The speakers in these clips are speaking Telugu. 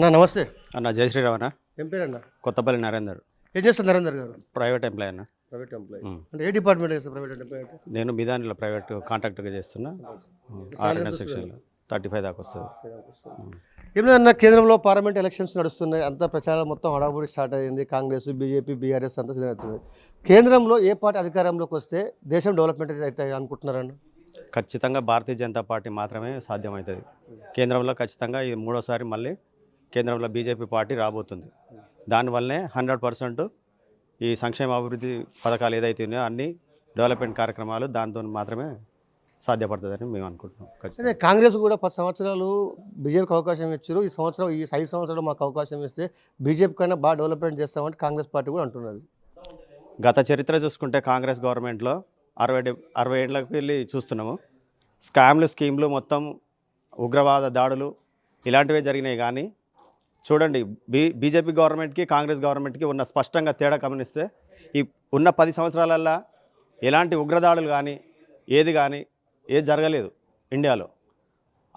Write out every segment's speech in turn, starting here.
అన్న నమస్తే. అన్న జై శ్రీరామ్ అన్న. ఏం పేరన్న? కొత్తపల్లి నరేందర్. ఏం చేస్తారు నరేందర్ గారు? ప్రైవేట్ ఎంప్లాయీ అన్న. ప్రైవేట్ ఎంప్లాయీ అంటే ఏ డిపార్ట్మెంట్ చేస్తారు? ప్రైవేట్ ఎంప్లాయీ అంటే నేను మిదానిలో ప్రైవేట్ కాంట్రాక్ట్గా చేస్తున్నా. R&M సెక్షన్లో 35 దాకా వస్తుంది. ఏమన్నా కేంద్రంలో పార్లమెంట్ ఎలక్షన్స్ నడుస్తున్నాయి, అంతా ప్రచారం మొత్తం హడావుడి స్టార్ట్ అయ్యింది. కాంగ్రెస్, బీజేపీ, బీఆర్ఎస్ అంతా సిద్ధమవుతుంది. కేంద్రంలో ఏ పార్టీ అధికారంలోకి వస్తే దేశం డెవలప్మెంట్ అవుతాయి అనుకుంటున్నారన్న? ఖచ్చితంగా భారతీయ జనతా పార్టీ మాత్రమే సాధ్యమవుతుంది. కేంద్రంలో ఖచ్చితంగా ఇది మూడోసారి మళ్ళీ కేంద్రంలో బీజేపీ పార్టీ రాబోతుంది. దానివల్లనే 100% ఈ సంక్షేమ అభివృద్ధి పథకాలు ఏదైతే ఉన్నాయో అన్ని డెవలప్మెంట్ కార్యక్రమాలు దాంతో మాత్రమే సాధ్యపడుతుందని మేము అనుకుంటున్నాం. అదే కాంగ్రెస్ కూడా 10 సంవత్సరాలు బీజేపీకి అవకాశం ఇచ్చారు. ఈ 5 సంవత్సరాలు మాకు అవకాశం ఇస్తే బీజేపీ కన్నా బాగా డెవలప్మెంట్ చేస్తామంటే కాంగ్రెస్ పార్టీ కూడా అంటున్నది. గత చరిత్ర చూసుకుంటే కాంగ్రెస్ గవర్నమెంట్లో 60 ఏళ్ళకి వెళ్ళి చూస్తున్నాము. స్కీమ్లు మొత్తం ఉగ్రవాద దాడులు ఇలాంటివే జరిగినాయి. కానీ చూడండి, బీజేపీ గవర్నమెంట్కి కాంగ్రెస్ గవర్నమెంట్కి ఉన్న స్పష్టంగా తేడా గమనిస్తే ఈ ఉన్న 10 సంవత్సరాలల్లో ఎలాంటి ఉగ్రదాడులు కానీ ఏది జరగలేదు ఇండియాలో.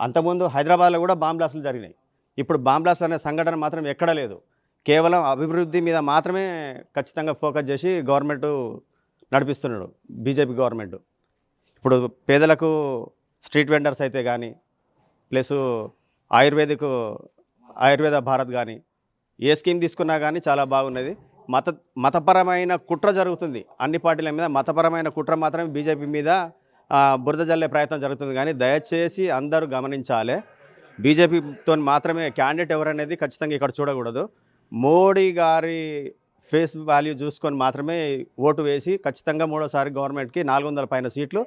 అంతకుముందు హైదరాబాద్లో కూడా బాంబ్ బ్లాస్టులు జరిగినాయి. ఇప్పుడు బాంబ్ బ్లాస్టులు అనే సంఘటన మాత్రం ఎక్కడా లేదు. కేవలం అభివృద్ధి మీద మాత్రమే ఖచ్చితంగా ఫోకస్ చేసి గవర్నమెంట్ నడిపిస్తున్నాడు బీజేపీ గవర్నమెంట్. ఇప్పుడు పేదలకు స్ట్రీట్ వెండర్స్ అయితే కానీ ప్లస్ ఆయుర్వేద భారత్ కానీ ఏ స్కీమ్ తీసుకున్నా కానీ చాలా బాగున్నది. మతపరమైన కుట్ర జరుగుతుంది అన్ని పార్టీల మీద. మతపరమైన కుట్ర మాత్రమే బీజేపీ మీద బురద జల్లే ప్రయత్నం జరుగుతుంది. కానీ దయచేసి అందరూ గమనించాలి, బీజేపీతో మాత్రమే క్యాండిడేట్ ఎవరనేది ఖచ్చితంగా ఇక్కడ చూడకూడదు. మోడీ గారి ఫేస్ వాల్యూ చూసుకొని మాత్రమే ఓటు వేసి ఖచ్చితంగా మూడోసారి గవర్నమెంట్కి 400 పైన సీట్లు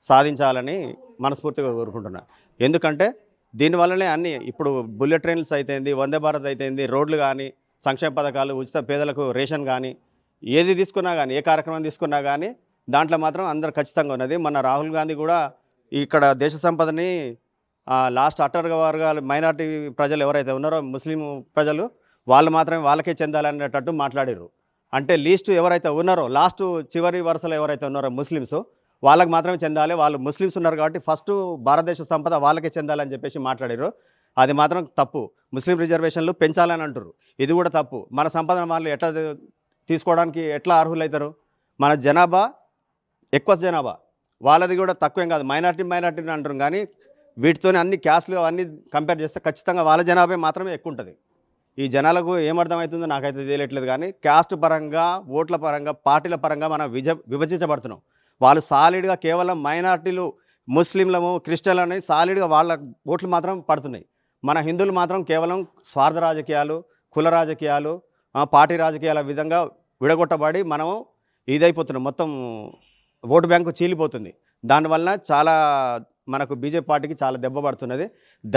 సాధించాలని మనస్ఫూర్తిగా కోరుకుంటున్నాను. ఎందుకంటే దీనివల్లనే అన్నీ ఇప్పుడు బుల్లెట్ ట్రైన్స్ అయితేంది, వందే భారత్ అయితేంది, రోడ్లు కానీ, సంక్షేమ పథకాలు, ఉచిత పేదలకు రేషన్ కానీ, ఏది తీసుకున్నా కానీ, ఏ కార్యక్రమం తీసుకున్నా కానీ దాంట్లో మాత్రం అందరు ఖచ్చితంగా ఉన్నది. మన రాహుల్ గాంధీ కూడా ఇక్కడ దేశ సంపదని లాస్ట్ అట్టడుగు వర్గాలు మైనార్టీ ప్రజలు ఎవరైతే ఉన్నారో ముస్లిం ప్రజలు వాళ్ళు మాత్రమే వాళ్ళకే చెందాలనేటట్టు మాట్లాడారు. అంటే లీస్ట్ ఎవరైతే ఉన్నారో లాస్ట్ చివరి వరుసలో ఎవరైతే ఉన్నారో ముస్లిమ్స్ వాళ్ళకి మాత్రమే చెందాలి, వాళ్ళు ముస్లిమ్స్ ఉన్నారు కాబట్టి ఫస్ట్ భారతదేశ సంపద వాళ్ళకే చెందాలని చెప్పేసి మాట్లాడారు. అది మాత్రం తప్పు. ముస్లిం రిజర్వేషన్లు పెంచాలని అంటారు, ఇది కూడా తప్పు. మన సంపదన వాళ్ళు ఎట్లా తీసుకోవడానికి ఎట్లా అర్హులవుతారు? మన జనాభా ఎక్కువ జనాభా, వాళ్ళది కూడా తక్కువేం కాదు. మైనార్టీని అంటారు కానీ వీటితోనే అన్ని క్యాస్ట్లు అన్నీ కంపేర్ చేస్తే ఖచ్చితంగా వాళ్ళ జనాభా మాత్రమే ఎక్కువ ఉంటుంది. ఈ జనాలకు ఏమర్థమవుతుందో నాకైతే తెలియట్లేదు. కానీ క్యాస్ట్ పరంగా, ఓట్ల పరంగా, పార్టీల పరంగా మనం విభజించబడుతున్నాం. వాళ్ళు సాలిడ్గా కేవలం మైనార్టీలు, ముస్లింలము, క్రిస్టియన్లని సాలిడ్గా వాళ్ళ ఓట్లు మాత్రం పడుతున్నాయి. మన హిందువులు మాత్రం కేవలం స్వార్థ రాజకీయాలు, కుల రాజకీయాలు, పార్టీ రాజకీయాల విధంగా విడగొట్టబడి మనము ఇదైపోతున్నాం. మొత్తం ఓటు బ్యాంకు చీలిపోతుంది. దానివల్ల చాలా మనకు బీజేపీ పార్టీకి చాలా దెబ్బ పడుతున్నది.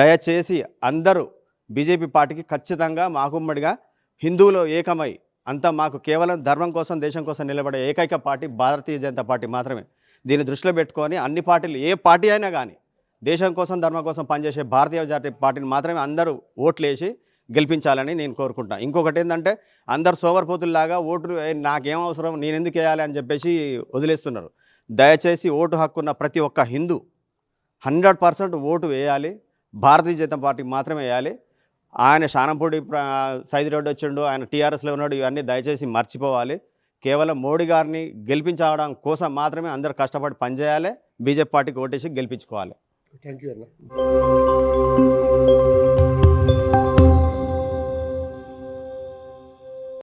దయచేసి అందరూ బీజేపీ పార్టీకి ఖచ్చితంగా మాకుమ్మడిగా హిందువులు ఏకమై అంతా మాకు కేవలం ధర్మం కోసం, దేశం కోసం నిలబడే ఏకైక పార్టీ భారతీయ జనతా పార్టీ మాత్రమే. దీన్ని దృష్టిలో పెట్టుకొని అన్ని పార్టీలు, ఏ పార్టీ అయినా కానీ దేశం కోసం, ధర్మం కోసం పనిచేసే భారతీయ జనతా పార్టీని మాత్రమే అందరూ ఓట్లేసి గెలిపించాలని నేను కోరుకుంటున్నాను. ఇంకొకటి ఏంటంటే అందరు సోమరిపోతుల్లాగా ఓట్లు నాకేం అవసరం, నేను ఎందుకు వేయాలి అని చెప్పేసి వదిలేస్తున్నారు. దయచేసి ఓటు హక్కున్న ప్రతి ఒక్క హిందూ 100% ఓటు వేయాలి, భారతీయ జనతా పార్టీకి మాత్రమే వేయాలి. ఆయన శానంపూడి సైదిరెడ్డి వచ్చిండు, ఆయన టీఆర్ఎస్లో ఉన్నాడు, ఇవన్నీ దయచేసి మర్చిపోవాలి. కేవలం మోడీ గారిని గెలిపించడం కోసం మాత్రమే అందరూ కష్టపడి పనిచేయాలి. బీజేపీ పార్టీకి ఓటేసి గెలిపించుకోవాలి. థ్యాంక్ యూ అన్న.